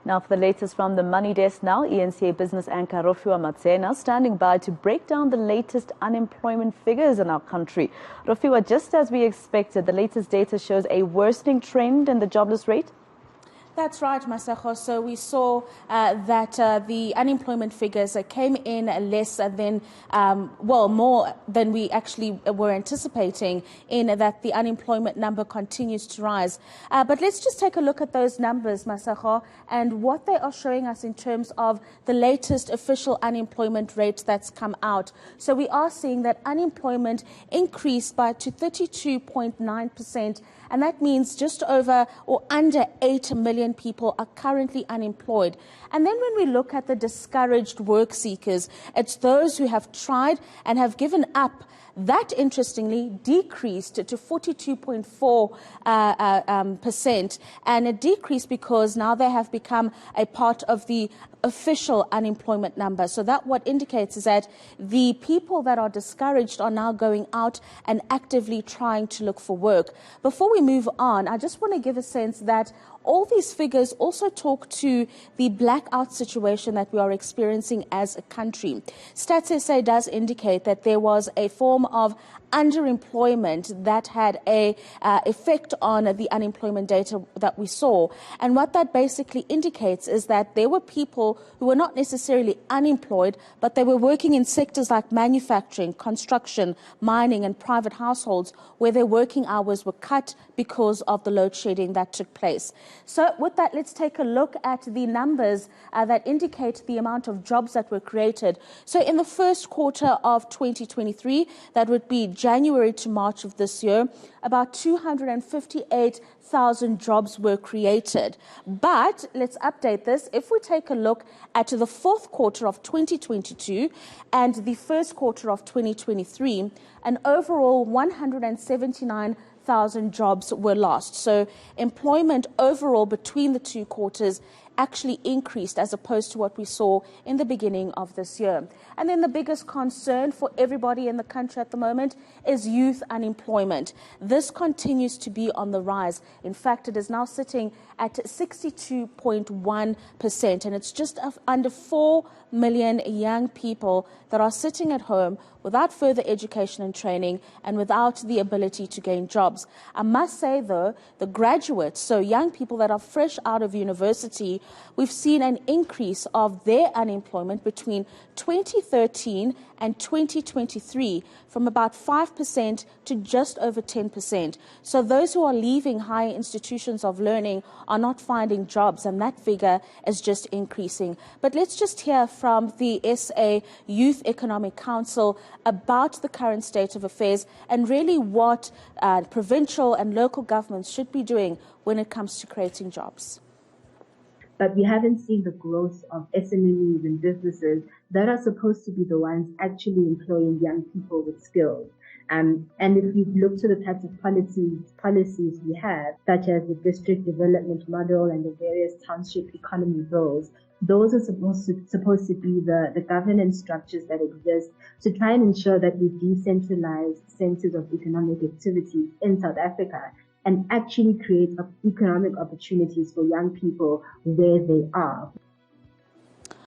Now for the latest from the Money Desk now, eNCA business anchor Rofhiwa Madzena standing by to break down the latest unemployment figures in our country. Rofhiwa, just as we expected, the latest data shows a worsening trend in the jobless rate. That's right, Masako. So we saw that the unemployment figures came in less than, more than we actually were anticipating, in that the unemployment number continues to rise. But let's just take a look at those numbers, Masako, and what they are showing us in terms of the latest official unemployment rate that's come out. So we are seeing that unemployment increased by to 32.9%, and that means just over or under 8 million people are currently unemployed. And then when we look at the discouraged work seekers, it's those who have tried and have given up. That, interestingly, decreased to 42.4%, and it decreased because now they have become a part of the official unemployment number. So that what indicates is that the people that are discouraged are now going out and actively trying to look for work. Before we move on, I just want to give a sense that all these figures also talk to the blackout situation that we are experiencing as a country. Stats SA does indicate that there was a form of underemployment that had a effect on the unemployment data that we saw. And what that basically indicates is that there were people who were not necessarily unemployed, but they were working in sectors like manufacturing, construction, mining, and private households, where their working hours were cut because of the load shedding that took place. So with that, let's take a look at the numbers that indicate the amount of jobs that were created. So in the first quarter of 2023, that would be January to March of this year, about 258,000 jobs were created. But let's update this. If we take a look at the fourth quarter of 2022 and the first quarter of 2023, an overall 179,000 jobs were lost. So employment overall between the two quarters actually increased as opposed to what we saw in the beginning of this year. And then the biggest concern for everybody in the country at the moment is youth unemployment. This continues to be on the rise. In fact, it is now sitting at 62.1%, and it's just under 4 million young people that are sitting at home without further education and training and without the ability to gain jobs. I must say, though, the graduates, so young people that are fresh out of university, we've seen an increase of their unemployment between 2013 and 2023 from about 5% to just over 10%. So those who are leaving higher institutions of learning are not finding jobs, and that figure is just increasing. But let's just hear from the SA Youth Economic Council about the current state of affairs and really what provincial and local governments should be doing when it comes to creating jobs. But we haven't seen the growth of SMEs and businesses that are supposed to be the ones actually employing young people with skills. And if we look to the types of policies we have, such as the district development model and the various township economy bills, those are supposed to be the governance structures that exist to try and ensure that we decentralize centers of economic activity in South Africa and actually create economic opportunities for young people where they are.